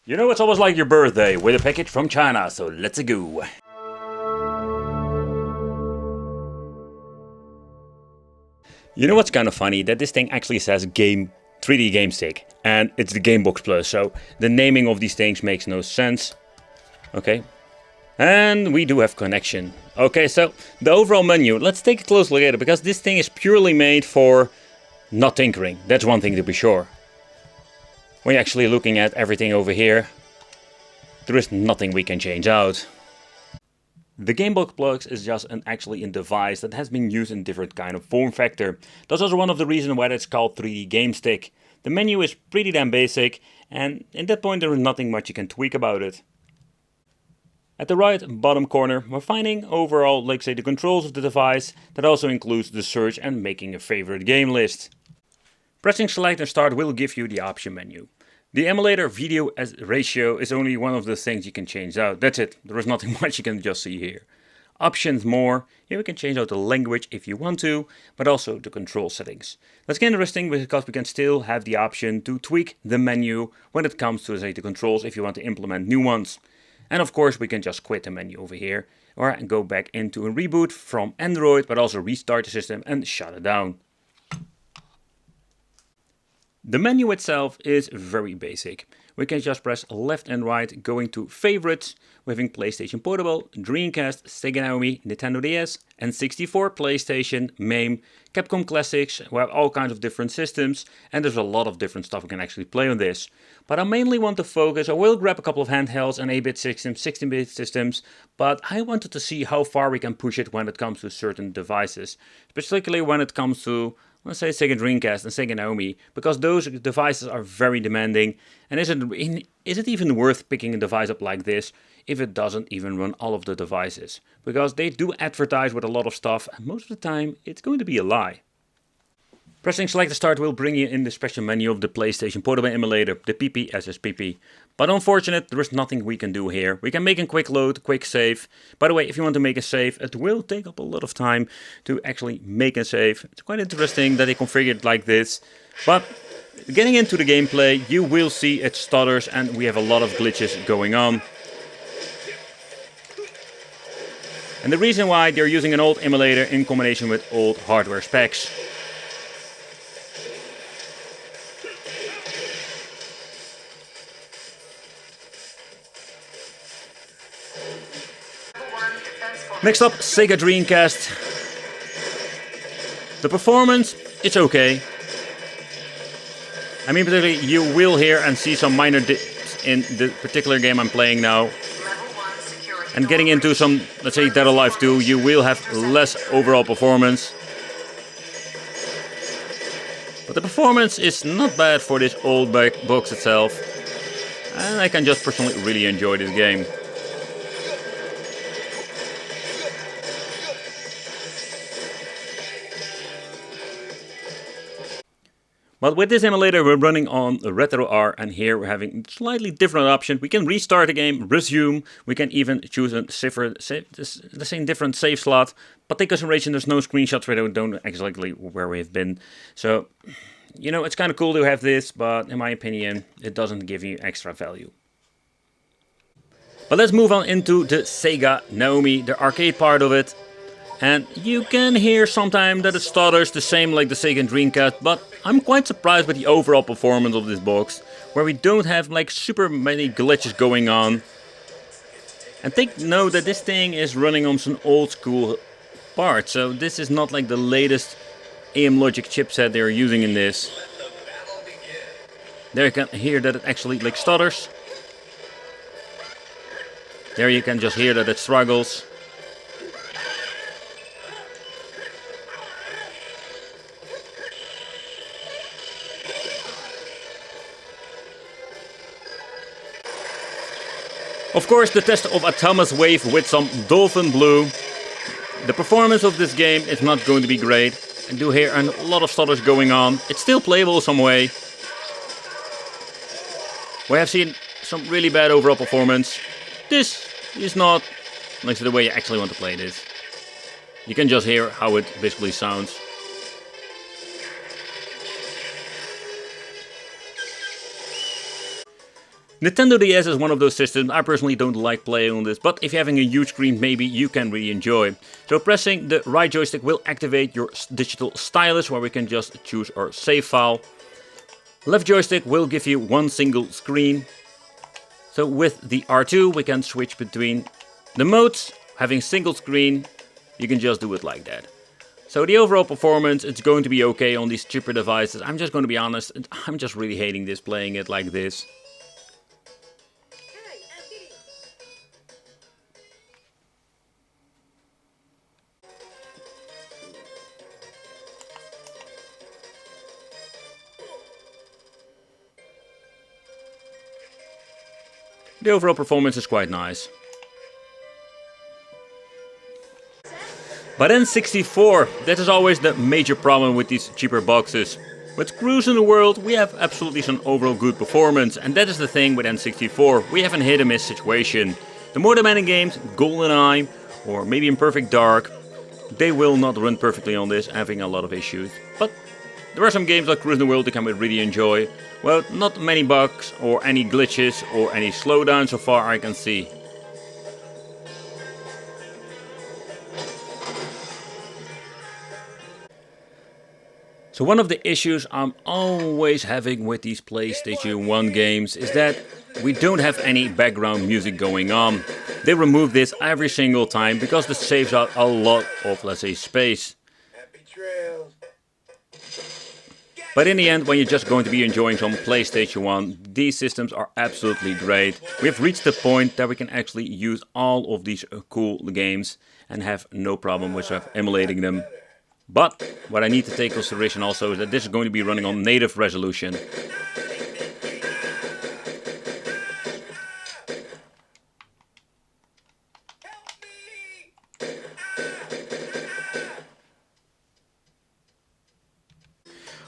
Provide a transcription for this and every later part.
You know, it's almost like your birthday with a package from China, so let's go. You know what's kind of funny? That this thing actually says 3D Game Stick, and it's the Gamebox Plus, so the naming of these things makes no sense. Okay. And we do have connection. Okay, so the overall menu, let's take a close look at it, because this thing is purely made for not tinkering. That's one thing to be sure. When you're actually looking at everything over here, there is nothing we can change out. The Gamebox Plus is just actually a device that has been used in different kind of form factor. That's also one of the reasons why it's called 3D Game Stick. The menu is pretty damn basic, and at that point there is nothing much you can tweak about it. At the right bottom corner, we're finding overall, like say, the controls of the device. That also includes the search and making a favorite game list. Pressing select and start will give you the option menu. The emulator video as ratio is only one of the things you can change out. That's it. There is nothing much you can just see here. Options more. Here we can change out the language if you want to, but also the control settings. That's interesting because we can still have the option to tweak the menu when it comes to, say, the controls if you want to implement new ones. And of course we can just quit the menu over here or go back into a reboot from Android, but also restart the system and shut it down. The menu itself is very basic. We can just press left and right going to favorites. We're having PlayStation Portable, Dreamcast, Sega Naomi, Nintendo DS, N64, PlayStation, MAME, Capcom Classics. We have all kinds of different systems, and there's a lot of different stuff we can actually play on this. But I mainly want to focus, I will grab a couple of handhelds and 8-bit systems, 16-bit systems, but I wanted to see how far we can push it when it comes to certain devices. Particularly when it comes to, let's say, Sega Dreamcast and Sega Naomi, because those devices are very demanding. And is it even worth picking a device up like this if it doesn't even run all of the devices? Because they do advertise with a lot of stuff, and most of the time it's going to be a lie. Pressing select to start will bring you in the special menu of the PlayStation Portable emulator, the PPSSPP. But unfortunately, there is nothing we can do here. We can make a quick load, quick save. By the way, if you want to make a save, it will take up a lot of time to actually make a save. It's quite interesting that they configure it like this. But getting into the gameplay, you will see it stutters and we have a lot of glitches going on. And the reason why they're using an old emulator in combination with old hardware specs. Next up, Sega Dreamcast. The performance, it's okay. I mean, particularly you will hear and see some minor dips in the particular game I'm playing now. And getting into some, let's say, Dead or Alive 2, you will have less overall performance. But the performance is not bad for this old box itself. And I can just personally really enjoy this game. But with this emulator we're running on a RetroR, and here we're having a slightly different option. We can restart the game, resume, we can even choose a different save slot. But take consideration there's no screenshots where we don't know exactly where we've been. So, you know, it's kind of cool to have this, but in my opinion it doesn't give you extra value. But let's move on into the Sega Naomi, the arcade part of it. And you can hear sometimes that it stutters the same like the Sega Dreamcast, but I'm quite surprised with the overall performance of this box, where we don't have like super many glitches going on. And take note that this thing is running on some old school parts, so this is not like the latest AM Logic chipset they're using in this. There you can hear that it actually like stutters. There you can just hear that it struggles. Of course, the test of AtomsWave with some Dolphin Blue. The performance of this game is not going to be great. I do hear a lot of stutters going on. It's still playable some way. We have seen some really bad overall performance. This is not like the way you actually want to play this. You can just hear how it basically sounds. Nintendo DS is one of those systems I personally don't like playing on this, but if you're having a huge screen, maybe you can really enjoy. So pressing the right joystick will activate your digital stylus, where we can just choose our save file. Left joystick will give you one single screen. So with the R2 we can switch between the modes. Having single screen, you can just do it like that. So the overall performance, it's going to be okay on these cheaper devices. I'm just going to be honest, I'm just really hating this, playing it like this. The overall performance is quite nice. But N64, that is always the major problem with these cheaper boxes. With Cruise in the World, we have absolutely some overall good performance, and that is the thing with N64, we have a hit and miss situation. The more demanding games, GoldenEye, or maybe Imperfect Dark, they will not run perfectly on this, having a lot of issues. But there are some games like Cruise in the World that can really enjoy. Well, not many bugs, or any glitches, or any slowdown so far I can see. So one of the issues I'm always having with these PlayStation 1 games is that we don't have any background music going on. They remove this every single time because this saves out a lot of, let's say, space. But in the end, when you're just going to be enjoying some PlayStation 1, these systems are absolutely great. We have reached the point that we can actually use all of these cool games and have no problem with emulating them. But what I need to take into consideration also is that this is going to be running on native resolution.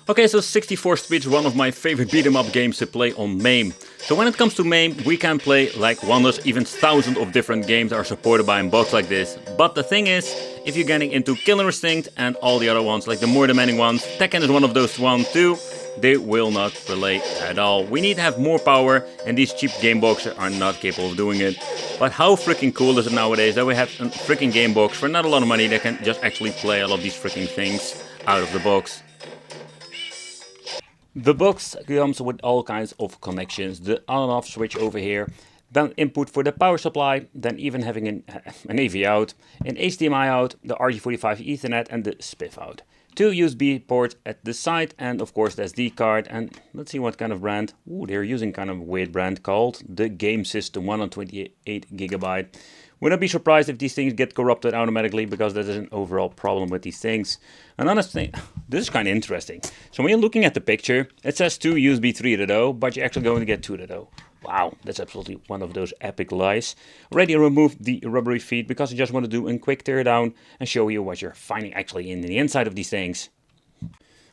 Okay, so 64 Speed is one of my favorite beat 'em up games to play on MAME. So when it comes to MAME, we can play like wonders, even thousands of different games are supported by a box like this. But the thing is, if you're getting into Killer Instinct and all the other ones, like the more demanding ones, Tekken is one of those ones too, they will not relate at all. We need to have more power, and these cheap game boxes are not capable of doing it. But how freaking cool is it nowadays that we have a freaking game box for not a lot of money that can just actually play a lot of these freaking things out of the box. The box comes with all kinds of connections. The on and off switch over here, then input for the power supply, then even having an AV out, an HDMI out, the RJ45 Ethernet and the SPIF out. 2 USB ports at the side, and of course the SD card, and let's see what kind of brand. Ooh, they're using kind of a weird brand called the Game System 128GB. Would not be surprised if these things get corrupted automatically, because that is an overall problem with these things. Another thing, this is kind of interesting. So when you're looking at the picture, it says 2 USB 3.0, but you're actually going to get 2.0. Wow, that's absolutely one of those epic lies. Already removed the rubbery feet because I just want to do a quick teardown and show you what you're finding actually in the inside of these things.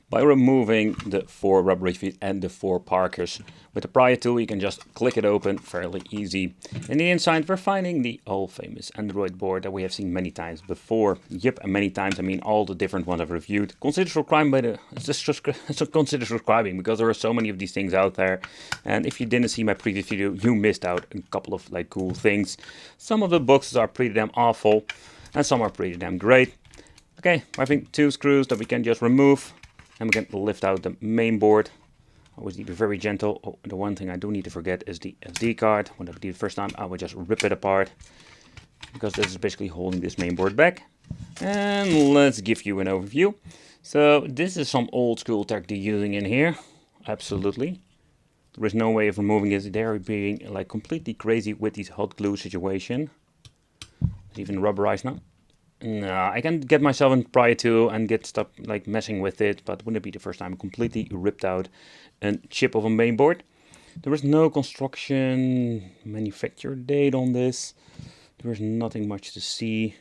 By removing the 4 rubbery feet and the 4 Parkers. With the pry tool you can just click it open, fairly easy. In the inside we're finding the all famous Android board that we have seen many times before. Yep, and many times, I mean all the different ones I've reviewed. Consider subscribing consider subscribing, because there are so many of these things out there. And if you didn't see my previous video, you missed out a couple of like cool things. Some of the boxes are pretty damn awful, and some are pretty damn great. Okay, I think 2 screws that we can just remove. And we can lift out the main board. Always need to be very gentle. Oh, the one thing I do need to forget is the SD card. When I did it the first time, I would just rip it apart, because this is basically holding this main board back. And let's give you an overview. So this is some old school tech they're using in here. Absolutely. There is no way of removing it. They're being like completely crazy with these hot glue situation. It's even rubberized now. No, I can get myself in prior to and get stuff like messing with it, but wouldn't it be the first time completely ripped out a chip of a mainboard. There is no construction manufacture date on this. There is nothing much to see.